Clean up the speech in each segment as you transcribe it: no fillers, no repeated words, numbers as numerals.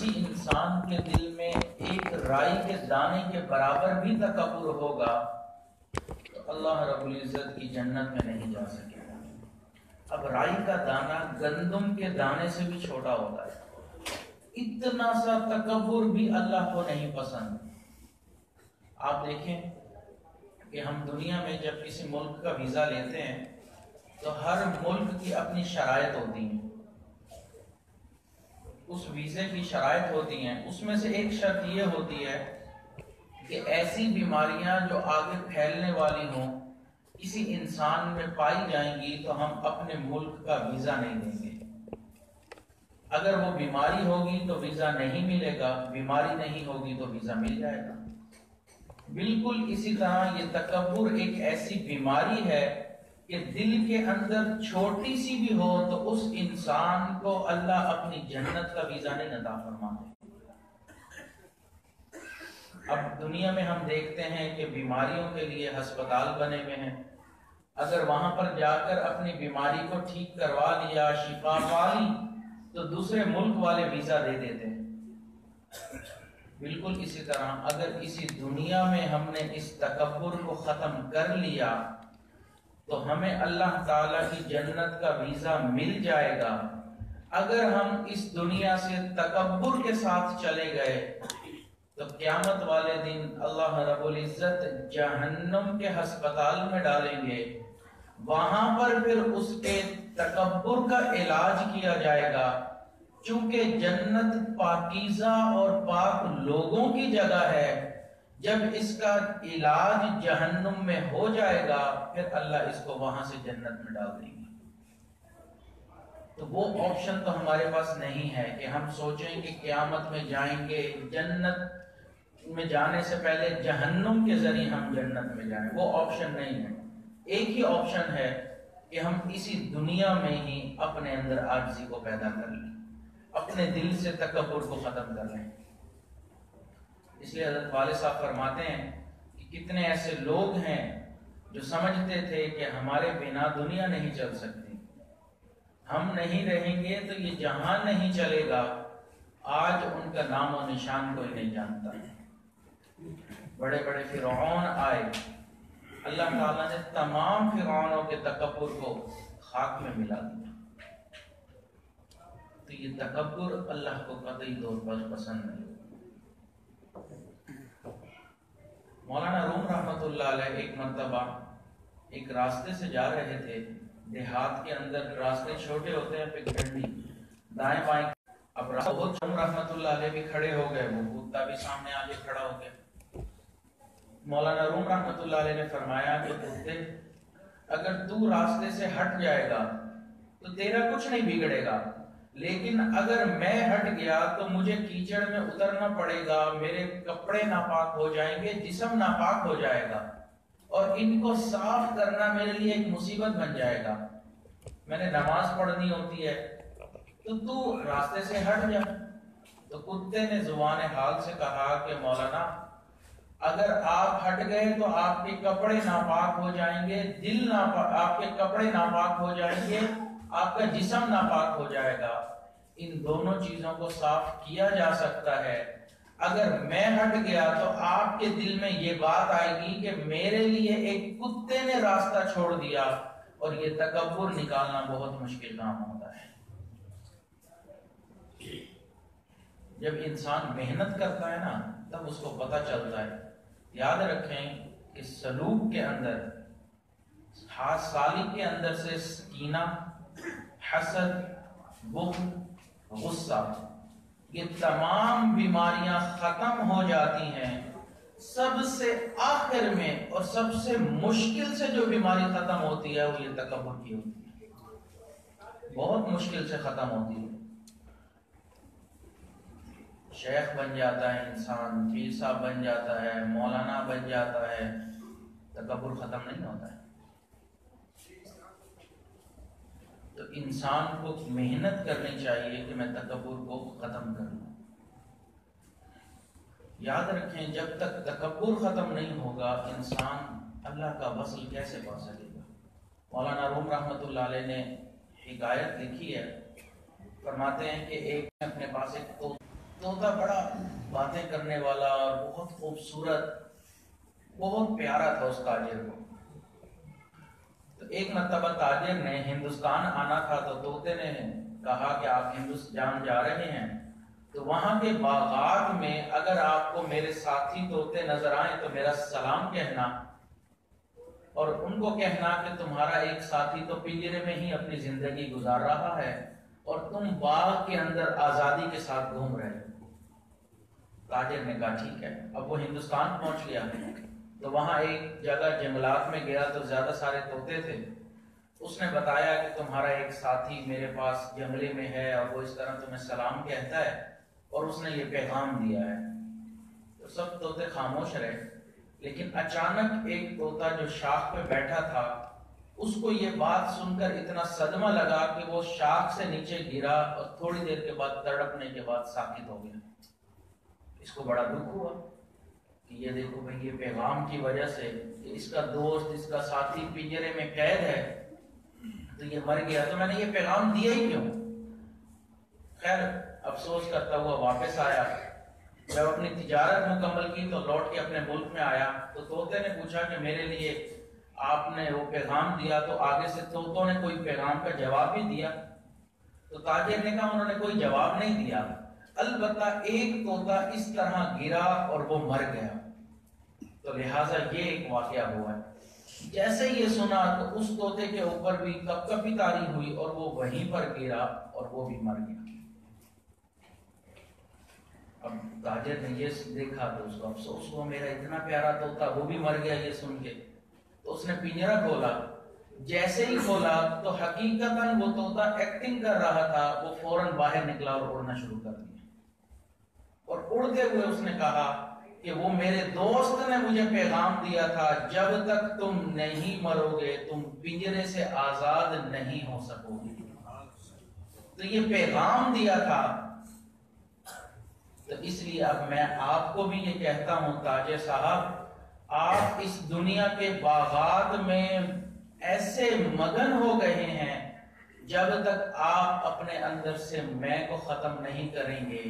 کسی انسان کے دل میں ایک رائی کے دانے کے برابر بھی تکبر ہوگا تو اللہ رب العزت کی جنت میں نہیں جا سکے گا۔ اب رائی کا دانہ گندم کے دانے سے بھی چھوٹا ہوتا ہے، اتنا سا تکبر بھی اللہ کو نہیں پسند۔ آپ دیکھیں کہ ہم دنیا میں جب کسی ملک کا ویزا لیتے ہیں تو ہر ملک کی اپنی شرائط ہوتی ہیں، اس ویزے کی شرائط ہوتی ہیں، اس میں سے ایک شرط یہ ہوتی ہے کہ ایسی بیماریاں جو آگے پھیلنے والی ہوں کسی انسان میں پائی جائیں گی تو ہم اپنے ملک کا ویزا نہیں دیں گے۔ اگر وہ بیماری ہوگی تو ویزا نہیں ملے گا، بیماری نہیں ہوگی تو ویزا مل جائے گا۔ بالکل اسی طرح یہ تکبر ایک ایسی بیماری ہے کہ دل کے اندر چھوٹی سی بھی ہو تو اس انسان کو اللہ اپنی جنت کا ویزا نہیں عطا فرماتے۔ اب دنیا میں ہم دیکھتے ہیں کہ بیماریوں کے لیے ہسپتال بنے ہوئے ہیں، اگر وہاں پر جا کر اپنی بیماری کو ٹھیک کروا لیا، شفا پا لی تو دوسرے ملک والے ویزا دے دیتے ہیں۔ بالکل اسی طرح اگر اسی دنیا میں ہم نے اس تکبر کو ختم کر لیا تو ہمیں اللہ تعالیٰ کی جنت کا ویزا مل جائے گا۔ اگر ہم اس دنیا سے تکبر کے ساتھ چلے گئے تو قیامت والے دن اللہ رب العزت جہنم کے ہسپتال میں ڈالیں گے، وہاں پر پھر اس کے تکبر کا علاج کیا جائے گا۔ چونکہ جنت پاکیزہ اور پاک لوگوں کی جگہ ہے، جب اس کا علاج جہنم میں ہو جائے گا پھر اللہ اس کو وہاں سے جنت میں ڈال دیں گے۔ تو وہ آپشن تو ہمارے پاس نہیں ہے کہ ہم سوچیں کہ قیامت میں جائیں گے، جنت میں جانے سے پہلے جہنم کے ذریعے ہم جنت میں جائیں، وہ آپشن نہیں ہے۔ ایک ہی آپشن ہے کہ ہم اسی دنیا میں ہی اپنے اندر عاجزی کو پیدا کر لیں، اپنے دل سے تکبر کو ختم کر لیں۔ اس لیے حضرت والد صاحب فرماتے ہیں کہ کتنے ایسے لوگ ہیں جو سمجھتے تھے کہ ہمارے بنا دنیا نہیں چل سکتی، ہم نہیں رہیں گے تو یہ جہان نہیں چلے گا۔ آج ان کا نام و نشان کوئی نہیں جانتا۔ بڑے بڑے فرعون آئے، اللہ تعالیٰ نے تمام فرعونوں کے تکبر کو خاک میں ملا دیا۔ تو یہ تکبر اللہ کو قطعی طور پر پسند نہیں۔ مولانا روم رحمۃ اللہ علیہ ایک مرتبہ ایک راستے سے جا رہے تھے، دیہات کے اندر راستے چھوٹے ہوتے ہیں، پگڈنڈی دائیں بائیں۔ اب روم رحمۃ اللہ علیہ بھی کھڑے ہو گئے، وہ کتا بھی سامنے آگے کھڑا ہو گیا۔ مولانا روم رحمۃ اللہ علیہ نے فرمایا کہ کتے اگر تو راستے سے ہٹ جائے گا تو تیرا کچھ نہیں بگڑے گا، لیکن اگر میں ہٹ گیا تو مجھے کیچڑ میں اترنا پڑے گا، میرے کپڑے ناپاک ہو جائیں گے، جسم ناپاک ہو جائے گا، اور ان کو صاف کرنا میرے لیے ایک مصیبت بن جائے گا۔ میں نے نماز پڑھنی ہوتی ہے تو راستے سے ہٹ جا۔ تو کتے نے زبان حال سے کہا کہ مولانا اگر آپ ہٹ گئے تو آپ کے کپڑے ناپاک ہو جائیں گے، دل ناپاک، آپ کے کپڑے ناپاک ہو جائیں گے، آپ کا جسم ناپاک ہو جائے گا۔ ان دونوں چیزوں کو صاف کیا جا سکتا ہے۔ اگر میں ہٹ گیا تو آپ کے دل میں یہ بات آئے گی کہ میرے لیے ایک کتے نے راستہ چھوڑ دیا، اور یہ تکبر نکالنا بہت مشکل کام ہوتا ہے۔ جب انسان محنت کرتا ہے نا تب اس کو پتہ چلتا ہے۔ یاد رکھیں کہ سلوک کے اندر، سالک کے اندر سے سکینہ، حسد، بخل، غصہ، یہ تمام بیماریاں ختم ہو جاتی ہیں۔ سب سے آخر میں اور سب سے مشکل سے جو بیماری ختم ہوتی ہے وہ یہ تکبر کی ہوتی ہے، بہت مشکل سے ختم ہوتی ہے۔ شیخ بن جاتا ہے انسان، پیر صاحب بن جاتا ہے، مولانا بن جاتا ہے، تکبر ختم نہیں ہوتا ہے۔ تو انسان کو محنت کرنی چاہیے کہ میں تکبر کو ختم کروں۔ یاد رکھیں جب تک تکبر ختم نہیں ہوگا انسان اللہ کا وصل کیسے پا سکے گا۔ مولانا روم رحمۃ اللہ علیہ نے حکایت لکھی ہے، فرماتے ہیں کہ ایک اپنے پاس ایک طوطا بڑا باتیں کرنے والا اور بہت خوبصورت، بہت پیارا تھا اس تاجر کو۔ تو ایک مرتبہ تاجر نے ہندوستان آنا تھا، تو طوطے نے کہا کہ آپ ہندوستان جا رہے ہیں تو وہاں کے باغات میں اگر آپ کو میرے ساتھی طوطے نظر آئیں تو میرا سلام کہنا، اور ان کو کہنا کہ تمہارا ایک ساتھی تو پنجرے میں ہی اپنی زندگی گزار رہا ہے اور تم باغ کے اندر آزادی کے ساتھ گھوم رہے ہو۔ تاجر نے کہا ٹھیک ہے۔ اب وہ ہندوستان پہنچ گیا تو وہاں ایک جگہ جنگلات میں گیا تو زیادہ سارے طوطے تھے۔ اس نے بتایا کہ تمہارا ایک ساتھی میرے پاس جنگلے میں ہے اور وہ اس طرح تمہیں سلام کہتا ہے اور اس نے یہ پیغام دیا ہے۔ تو سب طوطے خاموش رہے، لیکن اچانک ایک طوطا جو شاخ پہ بیٹھا تھا اس کو یہ بات سن کر اتنا صدمہ لگا کہ وہ شاخ سے نیچے گرا اور تھوڑی دیر کے بعد تڑپنے کے بعد ساکت ہو گیا۔ اس کو بڑا دکھ ہوا کہ یہ دیکھو بھئی یہ پیغام کی وجہ سے کہ اس کا دوست، اس کا ساتھی پنجرے میں قید ہے تو یہ مر گیا، تو میں نے یہ پیغام دیا ہی کیوں؟ خیر افسوس کرتا ہوا واپس آیا۔ جب اپنی تجارت مکمل کی تو لوٹ کے اپنے ملک میں آیا تو طوطے نے پوچھا کہ میرے لیے آپ نے وہ پیغام دیا، تو آگے سے طوطوں نے کوئی پیغام کا جواب بھی دیا؟ تو تاجر نے کہا انہوں نے کوئی جواب نہیں دیا، البتہ ایک طوطا اس طرح گرا اور وہ مر گیا۔ تو لہٰذا یہ ایک واقعہ ہوا ہے۔ جیسے یہ سنا تو اس طوطے کے اوپر بھی کپکپی طاری ہوئی اور وہ وہیں پر گرا اور وہ بھی مر گیا۔ اب تاجر نے یہ دیکھا تو اس کو افسوس ہوا، میرا اتنا پیارا طوطا وہ بھی مر گیا یہ سن کے۔ تو اس نے پنجرا کھولا، جیسے ہی کھولا تو حقیقتاً وہ طوطا ایکٹنگ کر رہا تھا، وہ فوراً باہر نکلا اور اڑنا شروع کر دیا۔ اور اڑتے ہوئے اس نے کہا کہ وہ میرے دوست نے مجھے پیغام دیا تھا، جب تک تم نہیں مرو گے تم پنجرے سے آزاد نہیں ہو سکو گے۔ تو یہ پیغام دیا تھا۔ تو اس لیے اب میں آپ کو بھی یہ کہتا ہوں تاجر صاحب، آپ اس دنیا کے باغات میں ایسے مگن ہو گئے ہیں، جب تک آپ اپنے اندر سے میں کو ختم نہیں کریں گے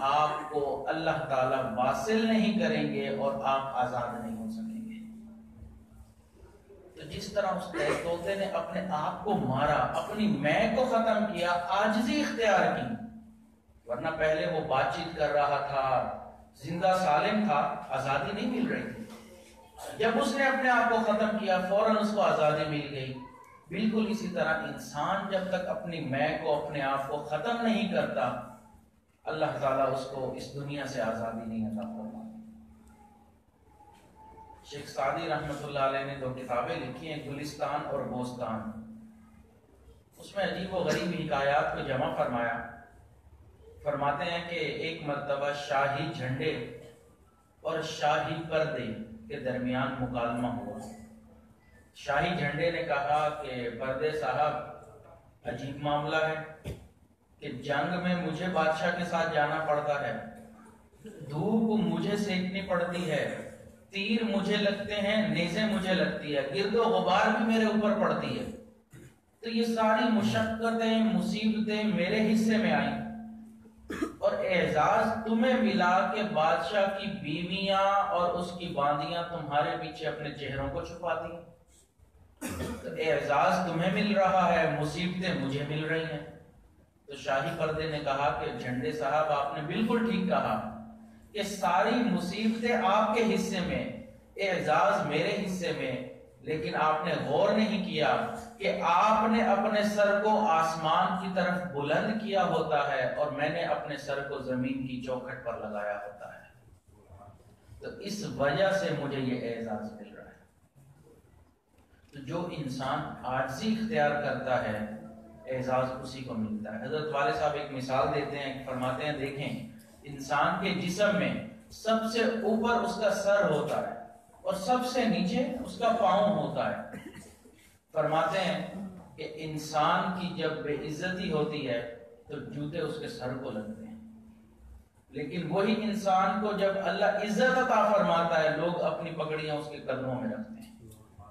آپ کو اللہ تعالیٰ واصل نہیں کریں گے اور آپ آزاد نہیں ہو سکیں گے۔ تو جس طرح اس طوطے نے اپنے آپ کو مارا، اپنی میں کو ختم کیا، عاجزی اختیار کی، ورنہ پہلے وہ بات چیت کر رہا تھا، زندہ سالم تھا، آزادی نہیں مل رہی تھی۔ جب اس نے اپنے آپ کو ختم کیا فوراً اس کو آزادی مل گئی۔ بالکل اسی طرح انسان جب تک اپنی میں کو، اپنے آپ کو ختم نہیں کرتا، اللہ تعالیٰ اس کو اس دنیا سے آزادی نہیں عطا فرماتا۔ شیخ سعدی رحمۃ اللہ علیہ نے 2 کتابیں لکھی ہیں، گلستان اور بوستان۔ اس میں عجیب و غریب حکایات کو جمع فرمایا۔ فرماتے ہیں کہ ایک مرتبہ شاہی جھنڈے اور شاہی پردے کے درمیان مکالمہ ہوا۔ شاہی جھنڈے نے کہا کہ پردے صاحب عجیب معاملہ ہے کہ جنگ میں مجھے بادشاہ کے ساتھ جانا پڑتا ہے، دھوپ مجھے سینکنی پڑتی ہے، تیر مجھے لگتے ہیں، نیزیں مجھے لگتی ہے، گرد و غبار بھی میرے اوپر پڑتی ہے، تو یہ ساری مشقتیں مصیبتیں میرے حصے میں آئیں، اور اعزاز تمہیں ملا کہ بادشاہ کی بیویاں اور اس کی باندیاں تمہارے پیچھے اپنے چہروں کو چھپاتی ہیں، تو اعزاز تمہیں مل رہا ہے، مصیبتیں مجھے مل رہی ہیں۔ تو شاہی پردے نے کہا کہ جھنڈے صاحب آپ نے بالکل ٹھیک کہا کہ ساری مصیبتیں آپ کے حصے میں، اعزاز میرے حصے میں، لیکن آپ نے غور نہیں کیا کہ آپ نے اپنے سر کو آسمان کی طرف بلند کیا ہوتا ہے اور میں نے اپنے سر کو زمین کی چوکھٹ پر لگایا ہوتا ہے، تو اس وجہ سے مجھے یہ اعزاز مل رہا ہے۔ تو جو انسان عاجزی اختیار کرتا ہے اعزاز اسی کو ملتا ہے۔ حضرت والد صاحب ایک مثال دیتے ہیں، فرماتے ہیں دیکھیں انسان کے جسم میں سب سے اوپر اس کا سر ہوتا ہے اور سب سے نیچے اس کا پاؤں ہوتا ہے۔ فرماتے ہیں کہ انسان کی جب بے عزتی ہوتی ہے تو جوتے اس کے سر کو لگتے ہیں، لیکن وہی انسان کو جب اللہ عزت عطا فرماتا ہے لوگ اپنی پگڑیاں اس کے قدموں میں رکھتے ہیں،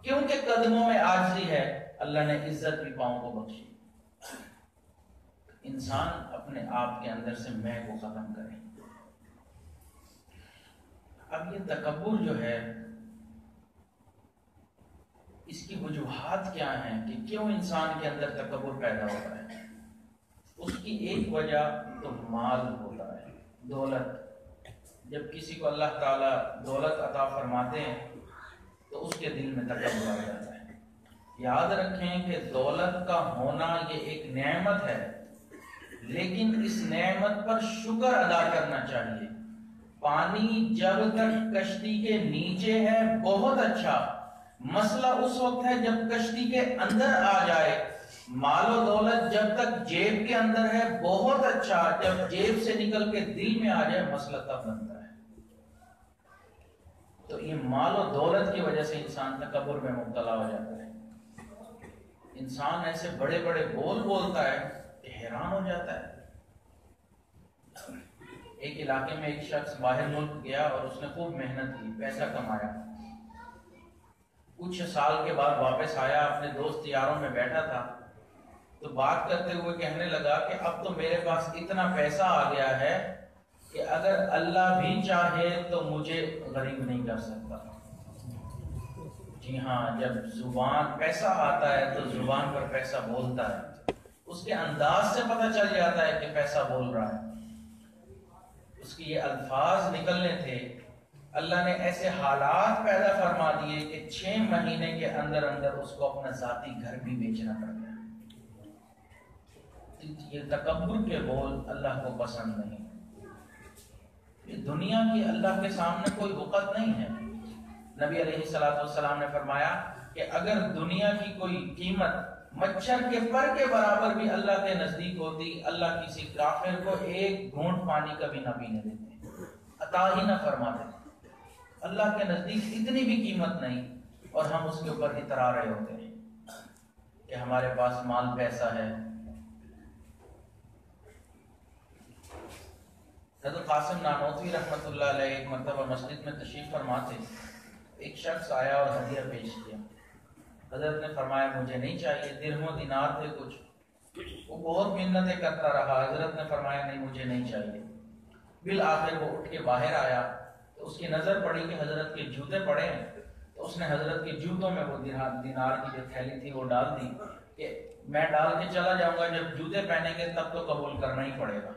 کیونکہ قدموں میں عاجزی ہے، اللہ نے عزت بھی پاؤں کو بخشی۔ انسان اپنے آپ کے اندر سے میں کو ختم کرے۔ اب یہ تکبر جو ہے اس کی وجوہات کیا ہیں کہ کیوں انسان کے اندر تکبر پیدا ہوتا ہے؟ اس کی ایک وجہ تو مال ہوتا ہے، دولت۔ جب کسی کو اللہ تعالیٰ دولت عطا فرماتے ہیں تو اس کے دل میں تکبر آ جاتا ہے۔ یاد رکھیں کہ دولت کا ہونا یہ ایک نعمت ہے، لیکن اس نعمت پر شکر ادا کرنا چاہیے۔ پانی جب تک کشتی کے نیچے ہے بہت اچھا، مسئلہ اس وقت ہے جب کشتی کے اندر آ جائے۔ مال و دولت جب تک جیب کے اندر ہے بہت اچھا، جب جیب سے نکل کے دل میں آ جائے مسئلہ تب بنتا ہے۔ تو یہ مال و دولت کی وجہ سے انسان تکبر میں مبتلا ہو جاتا ہے۔ انسان ایسے بڑے بڑے بول بولتا ہے کہ حیران ہو جاتا ہے۔ ایک علاقے میں ایک شخص باہر ملک گیا اور اس نے خوب محنت کی، پیسہ کمایا، کچھ سال کے بعد واپس آیا، اپنے دوست یاروں میں بیٹھا تھا تو بات کرتے ہوئے کہنے لگا کہ اب تو میرے پاس اتنا پیسہ آ گیا ہے کہ اگر اللہ بھی چاہے تو مجھے غریب نہیں کر سکتا۔ جی ہاں، جب زبان پیسہ آتا ہے تو زبان پر پیسہ بولتا ہے، اس کے انداز سے پتہ چل جاتا ہے کہ پیسہ بول رہا ہے۔ اس کی یہ الفاظ نکلنے تھے، اللہ نے ایسے حالات پیدا فرما دیے کہ 6 مہینے کے اندر اندر اس کو اپنا ذاتی گھر بھی بیچنا پڑ گیا۔ یہ تکبر کے بول اللہ کو پسند نہیں۔ یہ دنیا کی اللہ کے سامنے کوئی وقت نہیں ہے۔ نبی علیہ الصلوۃ والسلام نے فرمایا کہ اگر دنیا کی کوئی قیمت مچھر کے پر کے برابر بھی اللہ کے نزدیک ہوتی، اللہ کسی کافر کو ایک گھونٹ پانی کا بھی نہ پینے دیتے، عطا ہی نہ فرماتے۔ اللہ کے نزدیک اتنی بھی قیمت نہیں، اور ہم اس کے اوپر اترا رہے ہوتے ہیں کہ ہمارے پاس مال پیسہ ہے۔ حضرت قاسم نانوتوی رحمۃ اللہ علیہ ایک مرتبہ مسجد میں تشریف فرما تھے، ایک شخص آیا اور ہدیہ پیش کیا۔ حضرت نے فرمایا مجھے نہیں چاہیے، درہم و دینار تھے کچھ۔ وہ بہت منتیں کرتا رہا، حضرت نے فرمایا نہیں مجھے نہیں چاہیے۔ بالآخر وہ اٹھ کے باہر آیا تو اس کی نظر پڑی کہ حضرت کے جوتے پڑے ہیں، تو اس نے حضرت کے جوتوں میں وہ دینار کی جو تھیلی تھی وہ ڈال دی کہ میں ڈال کے چلا جاؤں گا، جب جوتے پہنیں گے تب تو قبول کرنا ہی پڑے گا۔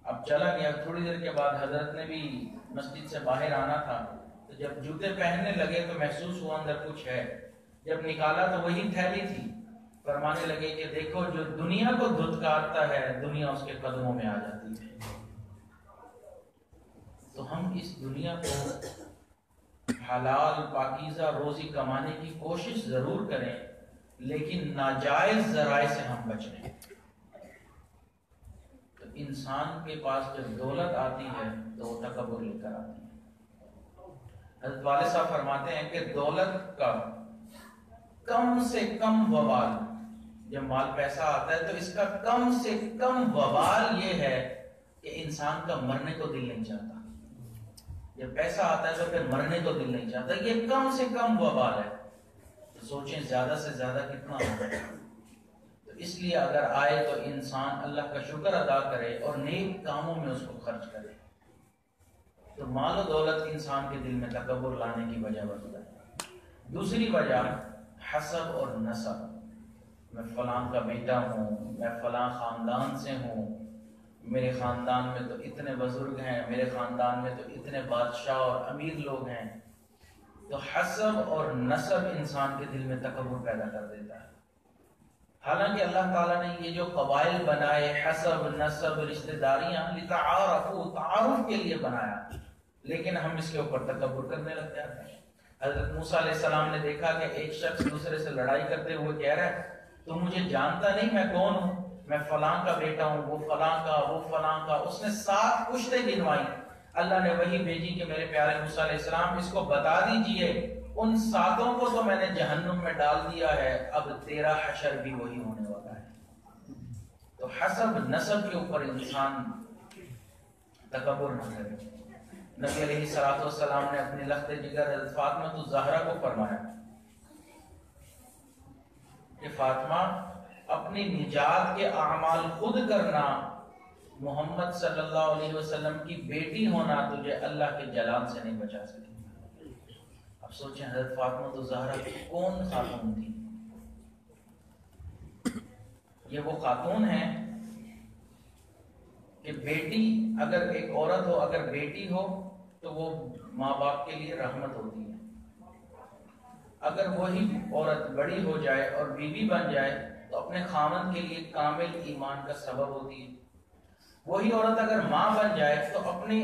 اب چلا گیا، تھوڑی دیر کے بعد حضرت نے بھی مسجد سے باہر آنا تھا، تو جب جوتے پہننے لگے تو محسوس ہوا اندر کچھ ہے، جب نکالا تو وہی تھیلی تھی۔ فرمانے لگے کہ دیکھو جو دنیا کو دھتکارتا ہے دنیا اس کے قدموں میں آ جاتی ہے۔ تو ہم اس دنیا کو حلال پاکیزہ روزی کمانے کی کوشش ضرور کریں، لیکن ناجائز ذرائع سے ہم بچیں۔ تو انسان کے پاس جب دولت آتی ہے تو وہ تکبر لے کر آتی ہے۔ حضرت والد صاحب فرماتے ہیں کہ دولت کا کم سے کم وبال، جب مال پیسہ آتا ہے تو اس کا کم سے کم وبال یہ ہے کہ انسان کا مرنے کو دل نہیں چاہتا۔ جب پیسہ آتا ہے تو پھر مرنے کو دل نہیں چاہتا، یہ کم سے کم وبال ہے۔ تو سوچیں زیادہ سے زیادہ کتنا ہوگا۔ تو اس لیے اگر آئے تو انسان اللہ کا شکر ادا کرے اور نیک کاموں میں اس کو خرچ کرے۔ تو مال و دولت انسان کے دل میں تکبر لانے کی وجہ بنتا ہے۔ دوسری وجہ حسب اور نسب، میں فلاں کا بیٹا ہوں، میں فلاں خاندان سے ہوں، میرے خاندان میں تو اتنے بزرگ ہیں، میرے خاندان میں تو اتنے بادشاہ اور امیر لوگ ہیں۔ تو حسب اور نسب انسان کے دل میں تکبر پیدا کر دیتا ہے۔ حالانکہ اللہ تعالیٰ نے یہ جو قبائل بنائے، حسب نسب رشتہ داریاں، لتعارفوا، تعارف کے لیے بنایا، لیکن ہم اس کے اوپر تکبر کرنے لگ جاتے ہیں۔ حضرت موسیٰ علیہ السلام نے دیکھا کہ ایک شخص دوسرے سے لڑائی کرتے ہوئے کہہ رہا ہے تو مجھے جانتا نہیں میں کون ہوں، میں فلاں کا بیٹا ہوں، وہ فلاں کا، وہ فلاں کا۔ اس نے 7 پشتیں گنوائی۔ اللہ نے وحی بھیجی کہ میرے پیارے موسیٰ علیہ السلام اس کو بتا دیجئے ان 7 کو تو میں نے جہنم میں ڈال دیا ہے، اب تیرا حشر بھی وہی ہونے والا ہے۔ تو حسب نسب کے اوپر انسان تکبر نہ کرے۔ نبی علیہ الصلوۃ والسلام نے اپنی لخت جگر حضرت فاطمہ الزہرا کو فرمایا کہ فاطمہ اپنی نجات کے اعمال خود کرنا، محمد صلی اللہ علیہ وسلم کی بیٹی ہونا تجھے اللہ کے جلال سے نہیں بچا سکے۔ اب سوچیں حضرت فاطمہ الزہرا کون خاتون تھی؟ یہ وہ خاتون ہیں کہ بیٹی اگر ایک عورت ہو، اگر بیٹی ہو تو وہ ماں باپ کے لیے رحمت ہوتی ہے۔ اگر وہی عورت بڑی ہو جائے اور بیوی بن جائے تو اپنے خاوند کے لیے کامل ایمان کا سبب ہوتی ہے۔ وہی عورت اگر ماں بن جائے تو اپنی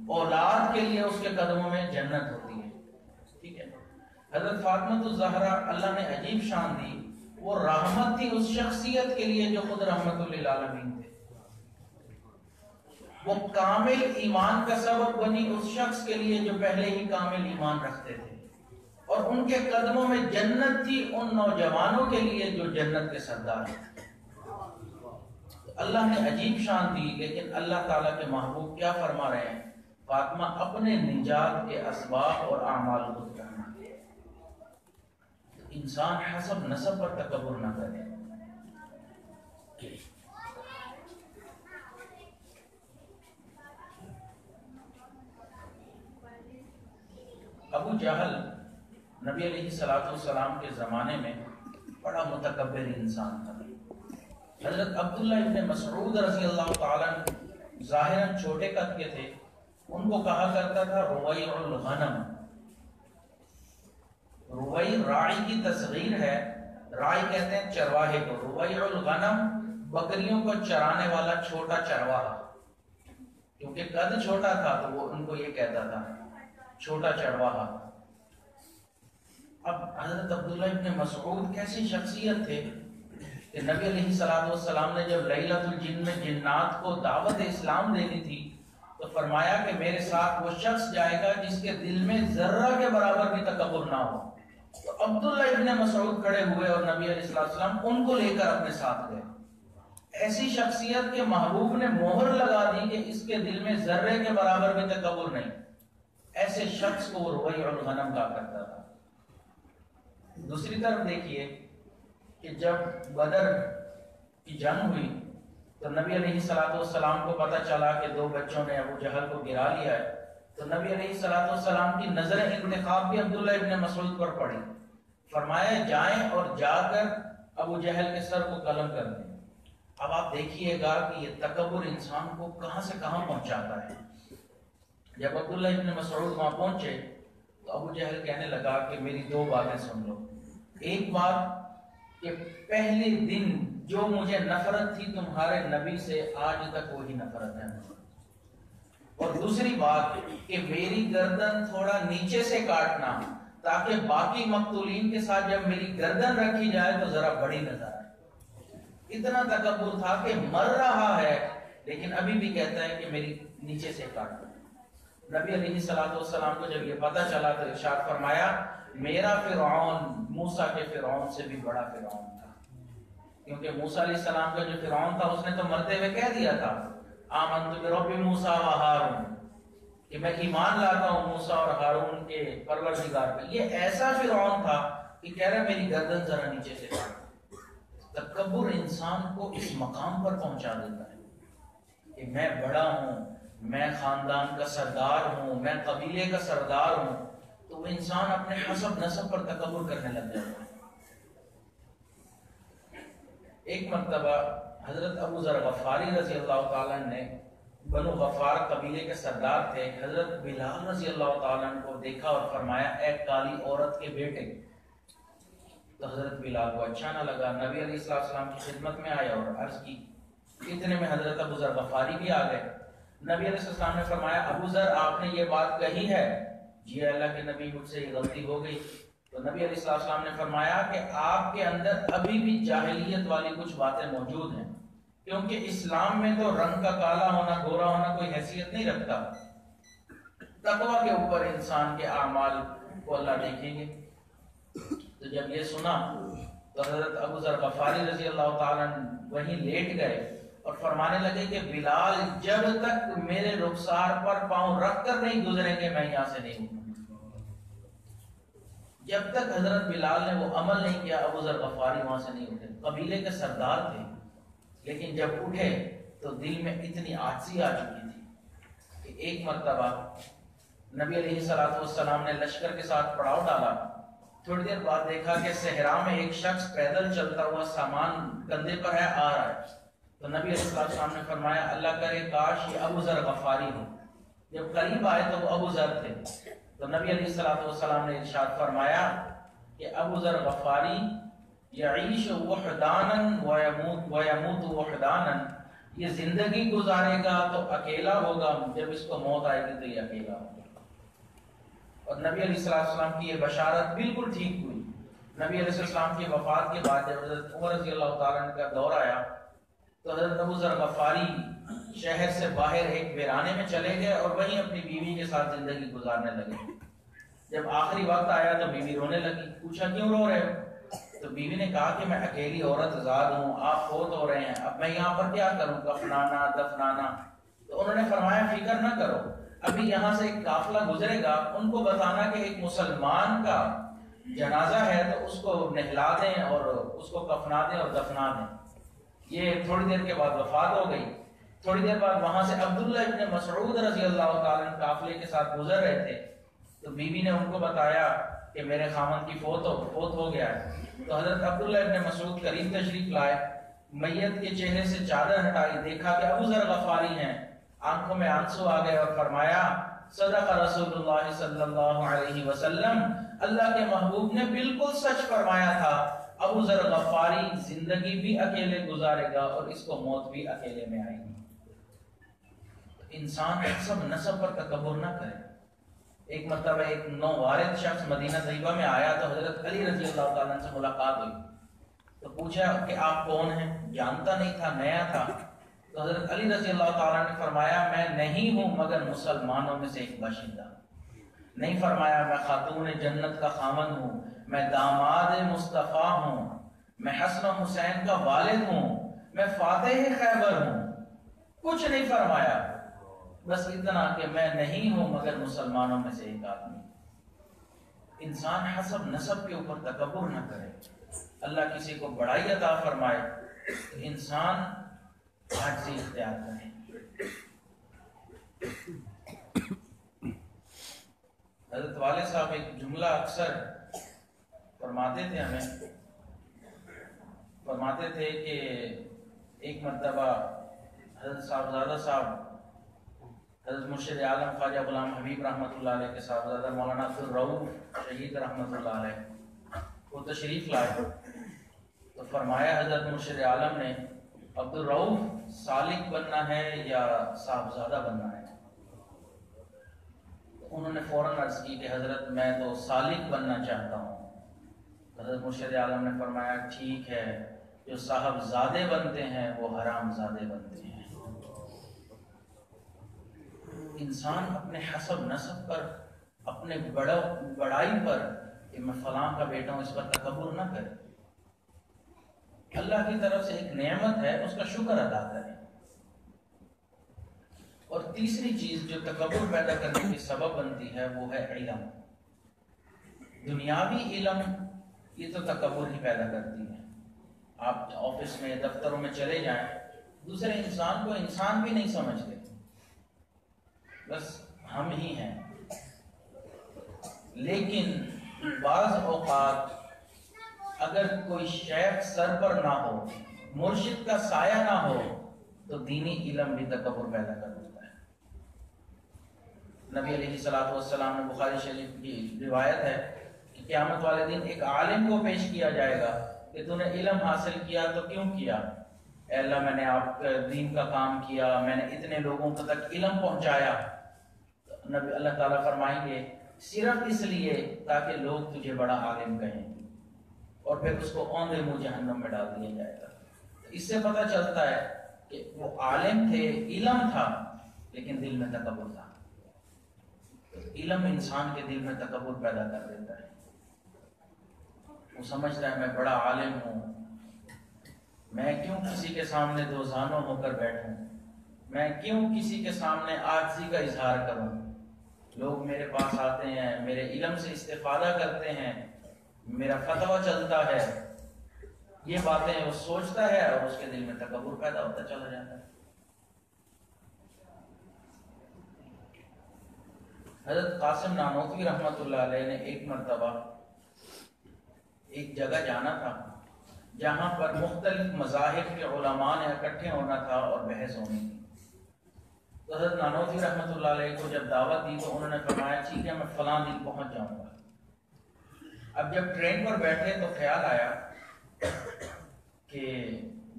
اولاد کے لیے اس کے قدموں میں جنت ہوتی ہے۔ ٹھیک ہے، حضرت فاطمہ الزہرا اللہ نے عجیب شان دی، وہ رحمت تھی اس شخصیت کے لیے جو خود رحمت للعالمین تھے۔ وہ کامل ایمان کا سبب بنی اس شخص کے لیے جو پہلے ہی کامل ایمان رکھتے تھے، اور ان کے قدموں میں جنت تھی ان نوجوانوں کے لیے جو جنت کے سردار ہیں۔ اللہ نے عجیب شان دی، لیکن اللہ تعالیٰ کے محبوب کیا فرما رہے ہیں؟ فاطمہ اپنے نجات کے اسباب اور اعمال خود کرنا۔ انسان حسب نسب پر تکبر نہ کرے۔ ابو جہل نبی علیہ السلام کے زمانے میں بڑا متکبر انسان تھا۔ حضرت عبداللہ ابن مسعود رضی اللہ تعالیٰ ظاہراً چھوٹے قد کے تھے، ان کو کہا کرتا تھا رویع الغنم۔ رویع راعی کی تصغیر ہے، راعی کہتے ہیں چرواہے کو، رویع الغنم بکریوں کو چرانے والا چھوٹا چرواہا، کیونکہ قد چھوٹا تھا تو وہ ان کو یہ کہتا تھا چھوٹا چرواہا۔ اب حضرت عبداللہ ابن مسعود کیسی شخصیت تھے کہ نبی علیہ السلام نے جب لیلۃ الجن میں جنات کو دعوت اسلام دینی تھی تو فرمایا کہ میرے ساتھ وہ شخص جائے گا جس کے دل میں ذرہ کے برابر بھی تکبر نہ ہو۔ تو عبداللہ ابن مسعود کھڑے ہوئے اور نبی علیہ السلام ان کو لے کر اپنے ساتھ گئے۔ ایسی شخصیت کے محبوب نے مہر لگا دی کہ اس کے دل میں ذرے کے برابر بھی تکبر نہیں، ایسے شخص کو وہ رویع الغنم کہا کرتا تھا۔ دوسری طرف دیکھیے کہ جب بدر کی جنگ ہوئی تو نبی علیہ السلام کو پتہ چلا کہ دو بچوں نے ابو جہل کو گرا لیا ہے، تو نبی علیہ السلام کی نظر انتخاب بھی عبداللہ ابن مسعود پر پڑی۔ فرمایا جائیں اور جا کر ابو جہل کے سر کو قلم کر دیں۔ اب آپ دیکھیے گا کہ یہ تکبر انسان کو کہاں سے کہاں پہنچاتا ہے۔ جب عبداللہ ابن مسعود وہاں پہنچے تو ابو جہل کہنے لگا کہ میری دو باتیں سن لو۔ ایک بات کہ پہلے دن جو مجھے نفرت تھی تمہارے نبی سے آج تک وہی نفرت ہے، اور دوسری بات کہ میری گردن تھوڑا نیچے سے کاٹنا تاکہ باقی مقتولین کے ساتھ جب میری گردن رکھی جائے تو ذرا بڑی نظر آئے۔ اتنا تکبر تھا کہ مر رہا ہے لیکن ابھی بھی کہتا ہے کہ میری نیچے سے کاٹنا۔ نبی علیہ السلام کو جب یہ پتہ چلا تو ارشاد فرمایا میرا فرعون موسیٰ کے فرعون سے بھی بڑا فرعون تھا، کیونکہ موسیٰ علیہ السلام کا جو فرعون تھا اس نے تو مرتے ہوئے کہہ دیا تھا آمنت برب موسیٰ و ہارون، کہ میں ایمان لاتا ہوں موسیٰ اور ہارون کے پروردگار پہ۔ یہ ایسا فرعون تھا کہ کہہ رہا میری گردن ذرا نیچے سے کاٹ۔ تکبر انسان کو اس مقام پر پہنچا دیتا ہے کہ میں بڑا ہوں، میں خاندان کا سردار ہوں، میں قبیلے کا سردار ہوں، تو وہ انسان اپنے حسب نسب پر تکبر کرنے لگ جاتا ہے۔ ایک مرتبہ حضرت ابو ذر غفاری رضی اللہ تعالیٰ نے، بنو غفار قبیلے کے سردار تھے، حضرت بلال رضی اللہ تعالیٰ کو دیکھا اور فرمایا اے کالی عورت کے بیٹے۔ تو حضرت بلال کو اچھا نہ لگا، نبی علیہ السلام کی خدمت میں آیا اور عرض کی۔ اتنے میں حضرت ابو ذر غفاری بھی آ گئے۔ نبی علیہ السلام نے فرمایا ابو ذر آپ نے یہ بات کہی ہے؟ جی اللہ کے نبی مجھ سے یہ غلطی ہو گئی۔ تو نبی علیہ السلام نے فرمایا کہ آپ کے اندر ابھی بھی جاہلیت والی کچھ باتیں موجود ہیں، کیونکہ اسلام میں تو رنگ کا کالا ہونا گورا ہونا کوئی حیثیت نہیں رکھتا، تقوی کے اوپر انسان کے اعمال کو اللہ دیکھیں گے۔ تو جب یہ سنا تو حضرت ابو ذر غفاری رضی اللہ تعالیٰ وہیں لیٹ گئے اور فرمانے لگے کہ بلال جب تک میرے رخسار پر پاؤں رکھ کر نہیں گزریں گے میں یہاں سے نہیں ہوں۔ جب تک حضرت بلال نے وہ عمل نہیں کیا ابو ذر غفاری وہاں سے نہیں اٹھے. قبیلے کے سردار تھے لیکن جب اٹھے تو دل میں اتنی عاجزی آ چکی تھی کہ ایک مرتبہ نبی علیہ الصلوۃ والسلام نے لشکر کے ساتھ پڑاؤ ڈالا. تھوڑی دیر بعد دیکھا کہ صحرا میں ایک شخص پیدل چلتا ہوا سامان کندھے پر ہے آ رہا ہے. تو نبی علیہ السلام نے فرمایا اللہ کرے کاش یہ ابو ذر غفاری ہو. جب قریب آئے تو وہ ابو ذر تھے. تو نبی علیہ السلام نے ارشاد فرمایا کہ ابو ذر غفاری یعیش وحدانا ویموت وحدانا، یہ زندگی گزارے گا تو اکیلا ہوگا، جب اس کو موت آئے گی تو یہ اکیلا ہوگا. اور نبی علیہ السلام کی یہ بشارت بالکل ٹھیک ہوئی. نبی علیہ السلام کی وفات کے بعد جب حضرت عمر رضی اللہ تعالیٰ عنہ کا دور آیا تو حضرت ابو ذر غفاری شہر سے باہر ایک ویرانے میں چلے گئے اور وہیں اپنی بیوی کے ساتھ زندگی گزارنے لگے. جب آخری وقت آیا تو بیوی رونے لگی. پوچھا کیوں رو رہے ہو؟ تو بیوی نے کہا کہ میں اکیلی عورت زاد ہوں، آپ فوت ہو رہے ہیں، اب میں یہاں پر کیا کروں، کفنانا دفنانا. تو انہوں نے فرمایا فکر نہ کرو، ابھی یہاں سے ایک قافلہ گزرے گا، ان کو بتانا کہ ایک مسلمان کا جنازہ ہے تو اس کو نہلا دیں اور اس کو کفنا دیں اور دفنا دیں. یہ تھوڑی دیر کے بعد وفات ہو گئی. تھوڑی دیر بعد وہاں سے عبداللہ ابن مسعود رضی اللہ تعالیٰ عنہ قافلے کے ساتھ گزر رہے تھے. تو بیوی نے ان کو بتایا کہ میرے خامن کی فوت ہو گیا ہے. تو حضرت عبداللہ ابن مسعود قریب تشریف لائے، میت کے چہرے سے چادر ہٹائی، دیکھا کہ ابو ذر غفاری ہیں. آنکھوں میں آنسو آ گئے اور فرمایا صدق رسول اللہ صلی اللہ علیہ وسلم، اللہ کے محبوب نے بالکل سچ فرمایا تھا، ابو ذر غفاری زندگی بھی اکیلے گزارے گا اور اس کو موت بھی اکیلے میں آئے گی. انسان سب نسب پر تکبر نہ کرے. ایک مرتبہ ایک نووارد شخص مدینہ طیبہ میں آیا تو حضرت علی رضی اللہ تعالیٰ عنہ سے ملاقات ہوئی. تو پوچھا کہ آپ کون ہیں؟ جانتا نہیں تھا، نیا تھا. تو حضرت علی رضی اللہ تعالیٰ نے فرمایا میں نہیں ہوں مگر مسلمانوں میں سے ایک باشندہ. نہیں فرمایا میں خاتون جنت کا خامن ہوں، میں داماد مصطفیٰ ہوں، میں حسن و حسین کا والد ہوں، میں فاتح خیبر ہوں. کچھ نہیں فرمایا، بس اتنا کہ میں نہیں ہوں مگر مسلمانوں میں سے ایک آدمی. انسان حسب نسب کے اوپر تکبر نہ کرے. اللہ کسی کو بڑائی عطا فرمائے تو انسان عاجزی اختیار کرے. حضرت والد صاحب ایک جملہ اکثر فرماتے تھے ہمیں، فرماتے تھے کہ ایک مرتبہ حضرت صاحبزادہ صاحب حضرت مرشد عالم خواجہ غلام حبیب رحمۃ اللہ علیہ کے صاحبزادہ مولانا عبدالرؤف شہید رحمۃ اللہ علیہ وہ تشریف لائے. تو فرمایا حضرت مرشد عالم نے عبدالرؤف سالک بننا ہے یا صاحبزادہ بننا ہے؟ انہوں نے فوراً عرض کی کہ حضرت میں تو سالک بننا چاہتا ہوں. حضرت مرشد عالم نے فرمایا ٹھیک ہے، جو صاحبزادے بنتے ہیں وہ حرام زادے بنتے ہیں. انسان اپنے حسب نسب پر، اپنے بڑائی پر کہ میں فلاں کا بیٹا ہوں اس پر تکبر نہ کرے. اللہ کی طرف سے ایک نعمت ہے، اس کا شکر ادا کریں. اور تیسری چیز جو تکبر پیدا کرنے کی سبب بنتی ہے وہ ہے علم. دنیاوی علم یہ تو تکبر ہی پیدا کرتی ہے. آپ آفس میں دفتروں میں چلے جائیں، دوسرے انسان کو انسان بھی نہیں سمجھتے، بس ہم ہی ہیں. لیکن بعض اوقات اگر کوئی شیخ سر پر نہ ہو، مرشد کا سایہ نہ ہو، تو دینی علم بھی تکبر پیدا کر دیتا ہے. نبی علیہ الصلوۃ والسلام نے بخاری شریف کی روایت ہے کہ قیامت والے دن ایک عالم کو پیش کیا جائے گا کہ تو نے علم حاصل کیا تو کیوں کیا؟ اے اللہ میں نے آپ دین کا کام کیا، میں نے اتنے لوگوں تک علم پہنچایا. نبی اللہ تعالیٰ فرمائیں گے صرف اس لیے تاکہ لوگ تجھے بڑا عالم کہیں، اور پھر اس کو اوندے منہ جہنم میں ڈال دیا جائے گا. اس سے پتہ چلتا ہے کہ وہ عالم تھے، علم تھا، لیکن دل میں تکبر تھا. علم انسان کے دل میں تکبر پیدا کر دیتا ہے. وہ سمجھتا ہے میں بڑا عالم ہوں، میں کیوں کسی کے سامنے دو زانوں ہو کر بیٹھوں، میں کیوں کسی کے سامنے عاجزی کا اظہار کروں. لوگ میرے پاس آتے ہیں، میرے علم سے استفادہ کرتے ہیں، میرا فتویٰ چلتا ہے، یہ باتیں وہ سوچتا ہے اور اس کے دل میں تکبر پیدا ہوتا چلا جاتا ہے۔ حضرت قاسم نانوتوی رحمۃ اللہ علیہ نے ایک مرتبہ ایک جگہ جانا تھا جہاں پر مختلف مذاہب کے علماء نے اکٹھے ہونا تھا اور بحث ہونی تھی۔ تو حضرت نانوتوی رحمۃ اللہ علیہ کو جب دعوت دی تو انہوں نے فرمایا ٹھیک ہے میں فلاں دن پہنچ جاؤں گا۔ اب جب ٹرین پر بیٹھے تو خیال آیا کہ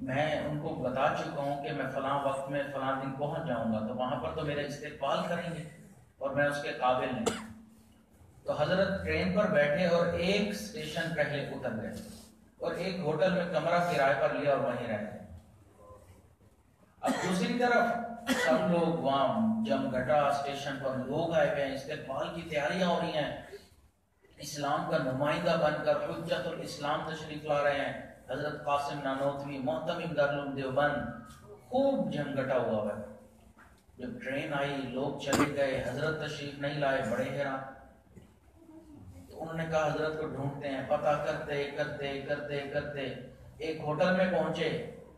میں ان کو بتا چکا ہوں کہ میں فلاں وقت میں فلاں دن پہنچ جاؤں گا، تو وہاں پر تو میرا استقبال کریں گے اور میں اس کے قابل نہیں۔ تو حضرت ٹرین پر بیٹھے اور ایک اسٹیشن پہلے اتر گئے اور ایک ہوٹل میں کمرہ کرائے پر لیا اور وہیں رہ گئے۔ اب دوسری طرف سب لوگ وہاں جمگھٹا اسٹیشن پر لوگ آئے ہوئے ہیں، استقبال کی تیاریاں ہو رہی ہیں، اسلام کا نمائندہ بن کر حجت الاسلام تشریف لا رہے ہیں حضرت قاسم نانوتوی محتمم دارالعلوم دیوبند، خوب جمگھٹا ہوا ہے۔ جب ٹرین آئی لوگ چلے گئے، حضرت تشریف نہیں لائے، بڑے حیران۔ تو انہوں نے کہا حضرت کو ڈھونڈتے ہیں، پتہ کرتے کرتے کرتے کرتے ایک ہوٹل میں پہنچے،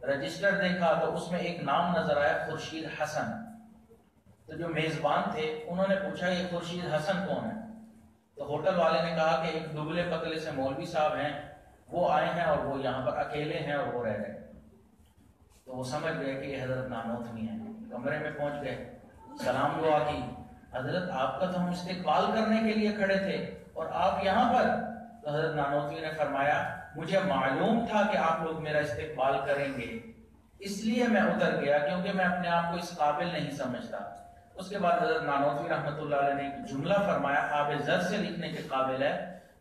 رجسٹر دیکھا تو اس میں ایک نام نظر آیا، خورشید حسن۔ تو جو میزبان تھے انہوں نے پوچھا یہ خورشید حسن کون ہے؟ تو ہوٹل والے نے کہا کہ ایک دبلے پتلے سے مولوی صاحب ہیں، وہ آئے ہیں اور وہ یہاں پر اکیلے ہیں اور وہ رہ گئے۔ تو وہ سمجھ گئے کہ یہ حضرت نانوتوی ہیں، کمرے میں پہنچ گئے، سلام دعا کی، حضرت آپ کا تو ہم استقبال کرنے کے لیے کھڑے تھے اور آپ یہاں پر؟ تو حضرت نانوتوی نے فرمایا مجھے معلوم تھا کہ آپ لوگ میرا استقبال کریں گے، اس لیے میں اتر گیا کیونکہ میں اپنے آپ کو اس قابل نہیں سمجھتا۔ اس کے بعد حضرت نانوتوی رحمۃ اللہ علیہ نے ایک جملہ فرمایا، آب زر سے لکھنے کے قابل ہے،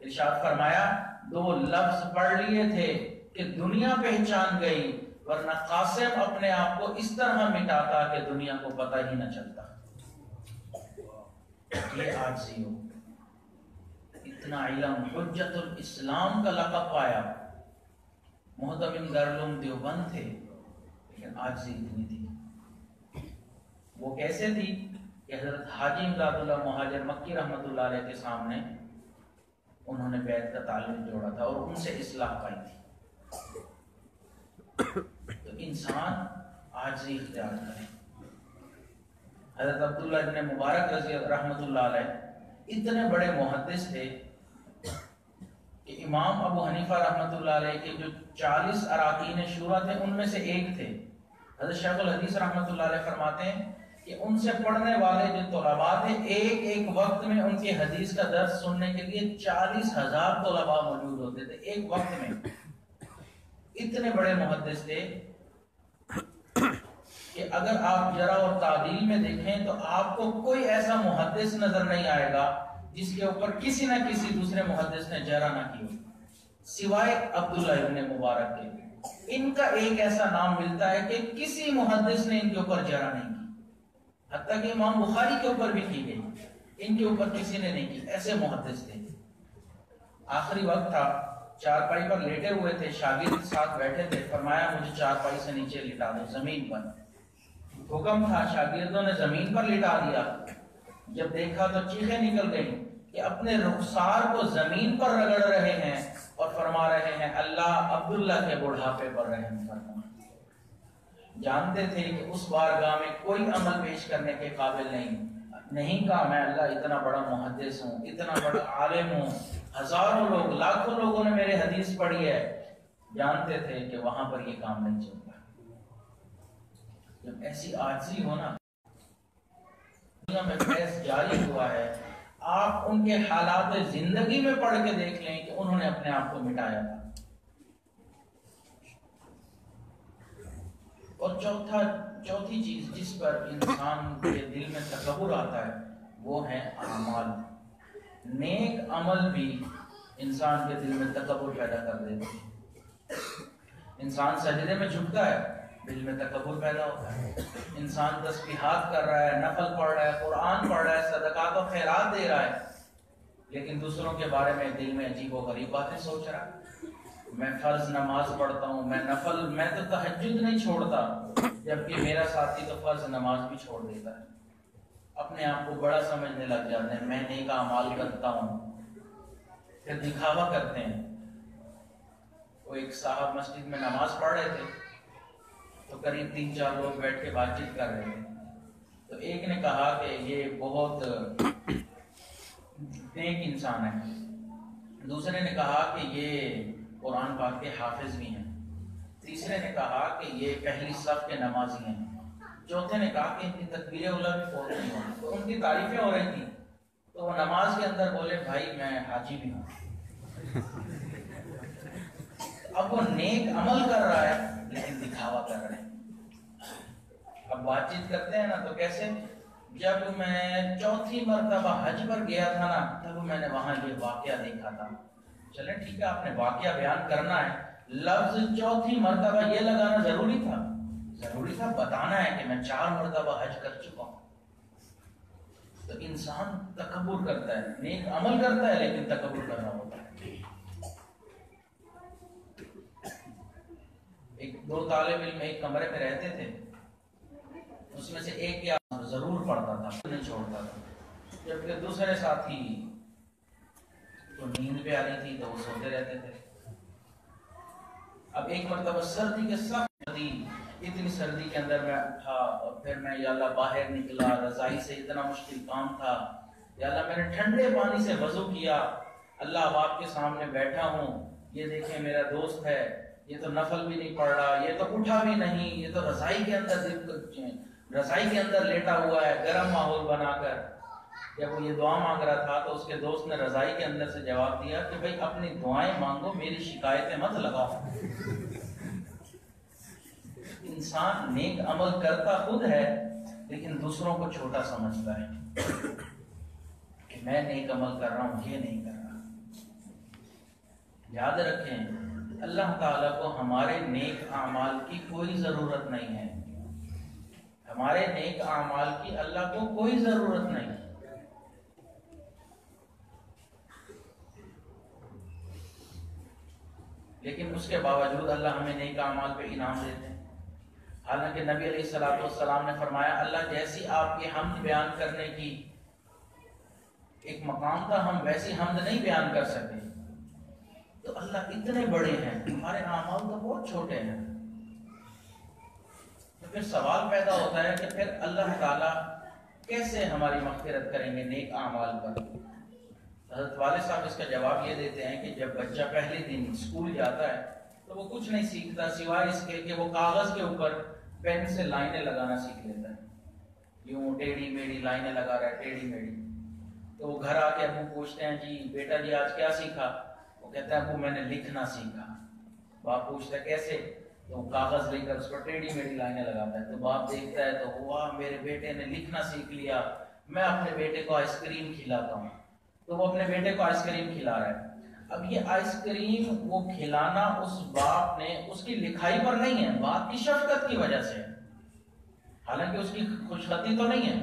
ارشاد فرمایا دو لفظ پڑھ لیے تھے کہ دنیا پہچان گئی، ورنہ قاسم اپنے آپ کو اس طرح مٹاتا کہ دنیا کو پتہ ہی نہ چلتا۔ یہ عاجزی ہو، اتنا علم، حجت الاسلام کا لقب پایا، محتمم دارالعلوم دیوبند تھے، لیکن عاجزی اتنی تھی۔ وہ کیسے تھی کہ حضرت حاجی امداد اللہ مہاجر مکی رحمۃ اللہ علیہ کے سامنے انہوں نے بیعت کا تعلق جوڑا تھا اور ان سے اصلاح پائی تھی۔ تو انسان عاجزی اختیار کرے۔ حضرت عبداللہ ابن مبارک رضی رحمۃ اللہ علیہ اتنے بڑے محدث تھے کہ امام ابو حنیفہ رحمۃ اللہ علیہ کے جو 40 اراکین شورا تھے ان میں سے ایک تھے۔ حضرت شیخ الحدیث رحمۃ اللہ علیہ فرماتے ہیں کہ ان سے پڑھنے والے جو طلباء تھے ایک ایک وقت میں ان کی حدیث کا درس سننے کے لیے 40,000 طلباء موجود ہوتے تھے ایک وقت میں۔ اتنے بڑے محدث تھے کہ اگر آپ ذرا اور تعدیل میں دیکھیں تو آپ کو کوئی ایسا محدث نظر نہیں آئے گا جس کے اوپر کسی نہ کسی دوسرے محدث نے جرح نہ کی ہو، سوائے عبداللہ ابن مبارک کے۔ ان کا ایک ایسا نام ملتا ہے کہ کسی محدث نے ان کے اوپر جرح نہیں کی، حتیٰ کہ امام بخاری کے اوپر بھی کی گئی، ان کے اوپر کسی نے نہیں کی، ایسے محدث تھے۔ آخری وقت تھا، چارپائی پر لیٹے ہوئے تھے، شاگرد ساتھ بیٹھے تھے، فرمایا مجھے چارپائی سے نیچے لٹا دو زمین پر۔ حکم تھا، شاگردوں نے زمین پر لٹا دیا۔ جب دیکھا تو چیخیں نکل گئیں کہ اپنے رخسار کو زمین پر رگڑ رہے ہیں اور فرما رہے ہیں اللہ عبداللہ کے بڑھاپے پر رحم فرما۔ جانتے تھے کہ اس بارگاہ میں کوئی عمل پیش کرنے کے قابل نہیں کہا میں اللہ اتنا بڑا محدث ہوں، اتنا بڑا عالم ہوں، ہزاروں لوگ، لاکھوں لوگوں نے میرے حدیث پڑھی ہے۔ جانتے تھے کہ وہاں پر یہ کام نہیں چلتا۔ جب ایسی عاجزی ہونا دنیا میں فیض جاری ہوا ہے، آپ ان کے حالات زندگی میں پڑھ کے دیکھ لیں کہ انہوں نے اپنے آپ کو مٹایا تھا۔ اور چوتھی چیز جس پر انسان کے دل میں تکبر آتا ہے وہ ہے اعمال۔ نیک عمل بھی انسان کے دل میں تکبر پیدا کر دیتے ہیں۔ انسان سجدے میں جھکتا ہے، دل میں تکبر پیدا ہوتا ہے۔ انسان تسبیحات کر رہا ہے، نفل پڑھ رہا ہے، قرآن پڑھ رہا ہے، صدقات و خیرات دے رہا ہے، لیکن دوسروں کے بارے میں دل میں عجیب و غریب باتیں سوچ رہا ہے۔ میں فرض نماز پڑھتا ہوں، میں تو تہجد نہیں چھوڑتا، جبکہ میرا ساتھی تو فرض نماز بھی چھوڑ دیتا ہے۔ اپنے آپ کو بڑا سمجھنے لگ جاتے ہیں، میں نیک اعمال کرتا ہوں۔ پھر دکھاوا کرتے ہیں. وہ ایک صاحب مسجد میں نماز پڑھ رہے تھے تو قریب 3-4 لوگ بیٹھ کے بات چیت کر رہے تھے. تو ایک نے کہا کہ یہ بہت نیک انسان ہے. دوسرے نے کہا کہ یہ قرآن پاک کے حافظ بھی ہیں. تیسرے نے کہا کہ یہ پہلی صف کے نمازی ہیں. چوتھے نے کہا کہ ان کی تکبیر اولیٰ بھی فوت نہیں ہوئی. تو ان کی تعریفیں ہو رہی تھیں تو وہ نماز کے اندر بولے بھائی میں حاجی بھی ہوں. اب وہ نیک عمل کر رہا ہے لیکن دکھاوا کر رہے ہیں. اب بات چیت کرتے ہیں نا تو کیسے، جب میں 4تھی مرتبہ حج پر گیا تھا نا تب میں نے وہاں یہ واقعہ دیکھا تھا. چلیں ٹھیک ہے، آپ نے واقعہ بیان کرنا ہے، لفظ 4تھی مرتبہ یہ لگانا ضروری تھا؟ ضروری تھا بتانا ہے کہ میں 4 مرتبہ حج کر چکا ہوں. تو انسان تکبر کرتا ہے، نیک عمل کرتا ہے لیکن تکبر کر رہا ہوتا ہے. دو طالب علم ایک کمرے میں رہتے تھے، اس میں سے ایک یا ضرور پڑھتا تھا، نہیں چھوڑتا تھا، جبکہ دوسرے ساتھی تو نیند پہ آ رہی تھی تو وہ سوتے رہتے تھے. اب ایک مرتبہ سردی کے سخت سردی، اتنی سردی کے اندر میں تھا اور پھر میں یا اللہ باہر نکلا، رضائی سے اتنا مشکل کام تھا، یا اللہ میں نے ٹھنڈے پانی سے وضو کیا، اللہ اب آپ کے سامنے بیٹھا ہوں، یہ دیکھیں میرا دوست ہے، یہ تو نفل بھی نہیں پڑھ رہا، یہ تو اٹھا بھی نہیں، یہ تو رضائی کے اندر لیٹا ہوا ہے گرم ماحول بنا کر. جب وہ یہ دعا مانگ رہا تھا تو اس کے دوست نے رضائی کے اندر سے جواب دیا کہ بھائی اپنی دعائیں مانگو، میری شکایتیں مت لگاؤ. انسان نیک عمل کرتا خود ہے لیکن دوسروں کو چھوٹا سمجھتا ہے کہ میں نیک عمل کر رہا ہوں، یہ نہیں کر رہا. یاد رکھیں اللہ تعالیٰ کو ہمارے نیک اعمال کی کوئی ضرورت نہیں ہے. ہمارے نیک اعمال کی اللہ کو کوئی ضرورت نہیں. لیکن اس کے باوجود اللہ ہمیں نیک اعمال پہ انعام دیتے ہیں. حالانکہ نبی علیہ الصلوۃ والسلام نے فرمایا اللہ جیسی آپ کی حمد بیان کرنے کی ایک مقام تھا ہم ویسی حمد نہیں بیان کر سکے. تو اللہ اتنے بڑے ہیں، ہمارے اعمال تو بہت چھوٹے ہیں. تو پھر سوال پیدا ہوتا ہے کہ پھر اللہ تعالیٰ کیسے ہماری مغفرت کریں گے نیک اعمال پر؟ حضرت والد صاحب اس کا جواب یہ دیتے ہیں کہ جب بچہ پہلے دن اسکول جاتا ہے تو وہ کچھ نہیں سیکھتا سوائے اس کے کہ وہ کاغذ کے اوپر پین سے لائنیں لگانا سیکھ لیتا ہے. یوں ٹیڑھی میڑھی لائنیں لگا رہا ہے، ٹیڑھی میڑھی. تو وہ گھر آ کے ابو پوچھتے ہیں جی بیٹا جی آج کیا سیکھا؟ وہ کہتا ہے ابو میں نے لکھنا سیکھا. باپ پوچھتا ہے کیسے؟ تو وہ کاغذ لے کر اس پر ٹیڑھی میڑھی لائنیں لگاتا ہے. تو باپ دیکھتا ہے تو واہ میرے بیٹے نے لکھنا سیکھ لیا، میں اپنے بیٹے کو آئس کریم کھلاتا ہوں. تو وہ اپنے بیٹے کو آئس کریم کھلا رہا ہے. اب یہ آئس کریم وہ کھلانا اس باپ نے اس کی لکھائی پر نہیں ہے، باپ کی شفقت کی وجہ سے، حالانکہ اس کی خوشخطی تو نہیں ہے.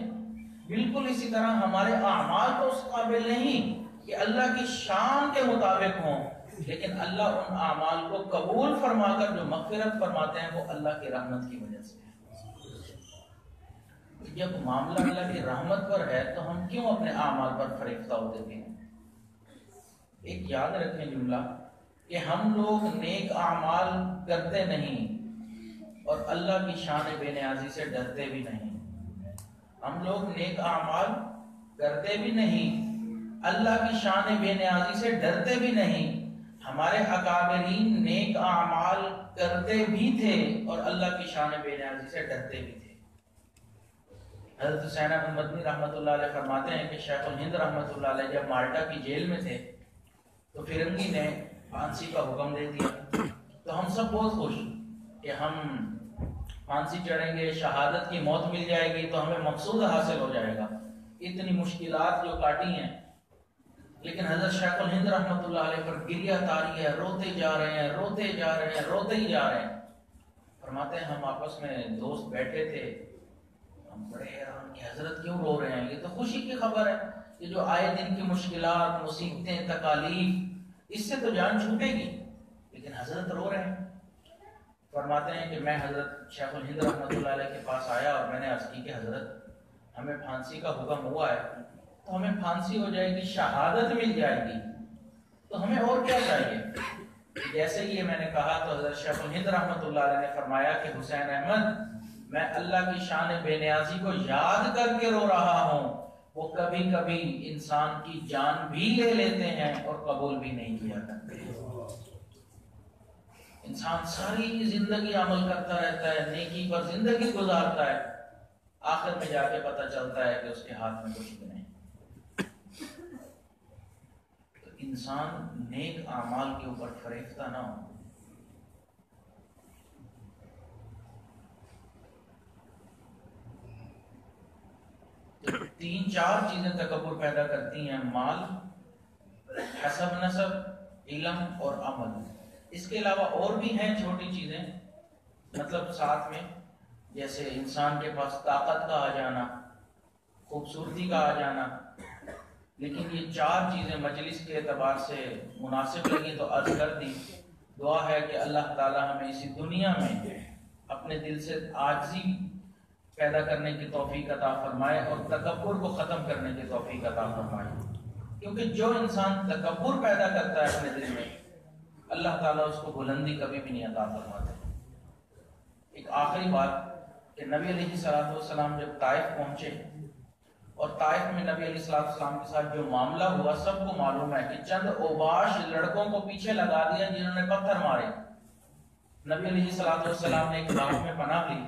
بالکل اسی طرح ہمارے اعمال تو اس قابل نہیں کہ اللہ کی شان کے مطابق ہوں، لیکن اللہ ان اعمال کو قبول فرما کر جو مغفرت فرماتے ہیں وہ اللہ کی رحمت کی وجہ سے ہے. جب معاملہ اللہ کی رحمت پر ہے تو ہم کیوں اپنے اعمال پر فریفتہ ہوتے ہیں؟ ایک یاد رکھیں جملہ کہ ہم لوگ نیک اعمال کرتے نہیں اور اللہ کی شان بے نیازی سے ڈرتے بھی نہیں. ہم لوگ نیک اعمال کرتے بھی نہیں، اللہ کی شان بے نیازی سے ڈرتے بھی نہیں. ہمارے اکابرین نیک اعمال کرتے بھی تھے اور اللہ کی شان بے نیازی سے ڈرتے بھی تھے. حضرت حسین بن مدنی رحمۃ اللہ علیہ فرماتے ہیں کہ شیخ الہند رحمۃ اللہ علیہ جب مالٹا کی جیل میں تھے تو فرنگی نے پھانسی کا حکم دے دیا. تو ہم سب بہت خوش کہ ہم پھانسی چڑھیں گے، شہادت کی موت مل جائے گی تو ہمیں مقصود حاصل ہو جائے گا. اتنی مشکلات جو کاٹی ہیں، لیکن حضرت شیخ الہند رحمۃ اللہ علیہ پر گریہ تاری ہے، روتے جا رہے ہیں، روتے جا رہے ہیں، روتے ہی جا رہے ہیں. فرماتے ہیں ہم آپس میں دوست بیٹھے تھے، ہم بڑے حیران کہ حضرت کیوں رو رہے ہیں، یہ تو خوشی کی خبر ہے، یہ جو آئے دن کی مشکلات، مصیبتیں، تکالیف، اس سے تو جان چھوٹے گی، لیکن حضرت رو رہے ہیں. فرماتے ہیں کہ میں حضرت شیخ الہند رحمۃ اللہ علیہ کے پاس آیا اور میں نے عرض کی کہ حضرت ہمیں پھانسی کا حکم ہوا ہے تو ہمیں پھانسی ہو جائے گی، شہادت مل جائے گی، تو ہمیں اور کیا چاہیے؟ جیسے یہ میں نے کہا تو حضرت شیخ الہند رحمۃ اللہ علیہ نے فرمایا کہ حسین احمد میں اللہ کی شان بے نیازی کو یاد کر کے رو رہا ہوں، وہ کبھی کبھی انسان کی جان بھی لے لیتے ہیں اور قبول بھی نہیں کیا کرتے۔ انسان ساری زندگی عمل کرتا رہتا ہے، نیکی پر زندگی گزارتا ہے، آخر میں جا کے پتہ چلتا ہے کہ اس کے ہاتھ میں کچھ بھی نہیں۔ تو انسان نیک اعمال کے اوپر فریفتہ نہ ہو۔ تو 3-4 چیزیں تکبر پیدا کرتی ہیں: مال، حسب نسب، علم اور عمل۔ اس کے علاوہ اور بھی ہیں چھوٹی چیزیں، مطلب ساتھ میں، جیسے انسان کے پاس طاقت کا آ جانا، خوبصورتی کا آ جانا۔ لیکن یہ 4 چیزیں مجلس کے اعتبار سے مناسب لگی تو عرض کر دی۔ دعا ہے کہ اللہ تعالی ہمیں اسی دنیا میں اپنے دل سے عاجزی پیدا کرنے کی توفیق عطا فرمائے اور تکبر کو ختم کرنے کی توفیق عطا فرمائے، کیونکہ جو انسان تکبر پیدا کرتا ہے اپنے دل میں، اللہ تعالیٰ اس کو بلندی کبھی بھی نہیں عطا فرماتے۔ ایک آخری بات کہ نبی علیہ السلام جب طائف پہنچے اور طائف میں نبی علیہ السلام کے ساتھ جو معاملہ ہوا سب کو معلوم ہے کہ چند اوباش لڑکوں کو پیچھے لگا دیا جنہوں نے پتھر مارے۔ نبی علیہ السلام نے ایک باغ میں پناہ لی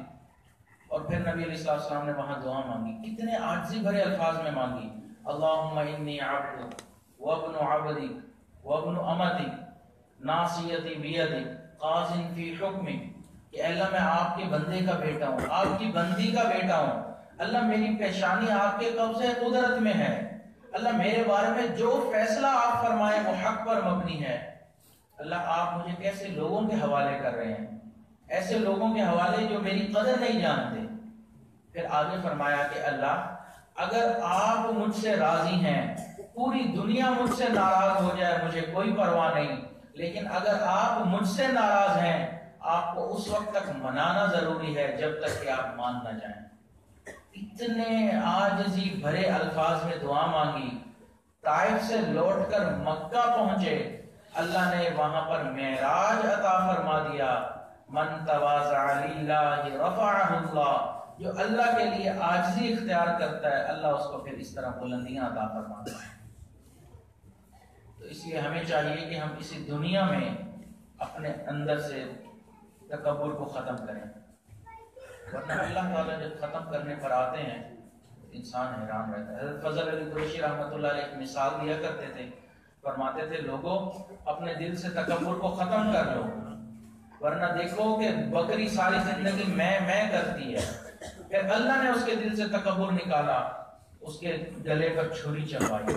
اور پھر نبی علیہ السلام نے وہاں دعا مانگی، کتنے عاجزی بھرے الفاظ میں مانگی، اللہم انی عبدک وابن عبدک وابن امتک ناصیتی بیدک قاضٍ فی حکمک، کہ اللہ میں آپ کے بندے کا بیٹا ہوں، آپ کی بندی کا بیٹا ہوں، اللہ میری پیشانی آپ کے قبضے قدرت میں ہے، اللہ میرے بارے میں جو فیصلہ آپ فرمائیں وہ حق پر مبنی ہے، اللہ آپ مجھے کیسے لوگوں کے حوالے کر رہے ہیں، ایسے لوگوں کے حوالے جو میری قدر نہیں جانتے۔ پھر آگے فرمایا کہ اللہ اگر آپ مجھ سے راضی ہیں، پوری دنیا مجھ سے ناراض ہو جائے مجھے کوئی پرواہ نہیں، لیکن اگر آپ مجھ سے ناراض ہیں آپ کو اس وقت تک منانا ضروری ہے جب تک کہ آپ مان نہ جائیں۔ اتنے عاجزی بھرے الفاظ میں دعا مانگی، طائف سے لوٹ کر مکہ پہنچے، اللہ نے وہاں پر معراج عطا فرما دیا۔ من تواضع للہ رفعہ اللہ، جو اللہ کے لیے عاجزی اختیار کرتا ہے اللہ اس کو پھر اس طرح بلندیاں عطا فرماتا ہے۔ تو اس لیے ہمیں چاہیے کہ ہم اسی دنیا میں اپنے اندر سے تکبر کو ختم کریں، ورنہ اللہ تعالیٰ جب ختم کرنے پر آتے ہیں انسان حیران رہتا ہے۔ حضرت فضل علی قریشی رحمۃ اللہ علیہ ایک مثال دیا کرتے تھے، فرماتے تھے لوگوں اپنے دل سے تکبر کو ختم کر لو، ورنہ دیکھو کہ بکری ساری زندگی میں کرتی ہے، پھر اللہ نے اس کے دل سے تکبر نکالا، اس کے گلے پر چھری چلوائی،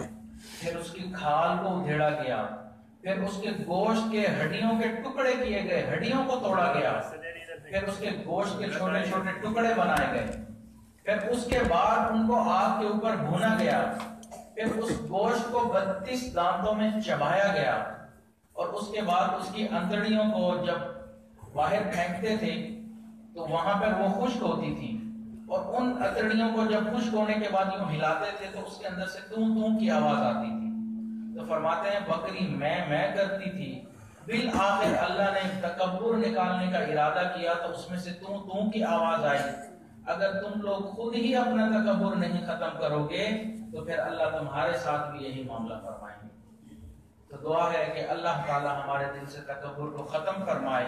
پھر اس کی کھال کو ادھیڑا گیا، پھر اس کے گوشت کے ہڈیوں کے ٹکڑے کیے گئے، ہڈیوں کو توڑا گیا، پھر اس کے گوشت کے چھوٹے چھوٹے ٹکڑے بنائے گئے، پھر اس کے بعد ان کو آگ کے اوپر بھونا گیا، پھر اس گوشت کو 32 دانتوں میں چبایا گیا، اور اس کے بعد اس کی انتڑیوں کو جب باہر پھینکتے تھے تو وہاں پر وہ خشک ہوتی تھی، اور ان انتڑیوں کو جب خشک ہونے کے بعد یوں ہلاتے تھے تو اس کے اندر سے توں کی آواز آتی تھی۔ تو فرماتے ہیں بکری میں کرتی تھی، بالآخر اللہ نے تکبر نکالنے کا ارادہ کیا تو اس میں سے توں کی آواز آئی۔ اگر تم لوگ خود ہی اپنا تکبر نہیں ختم کرو گے تو پھر اللہ تمہارے ساتھ بھی یہی معاملہ فرمائیں گے۔ تو دعا ہے کہ اللہ تعالی ہمارے دل سے تکبر کو ختم فرمائے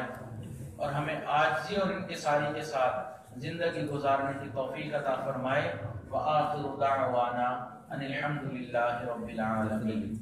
اور ہمیں عاجزی اور انکساری کے ساتھ زندگی گزارنے کی توفیق عطا فرمائے۔ وآخر دعوانا ان الحمد للہ رب العالمین۔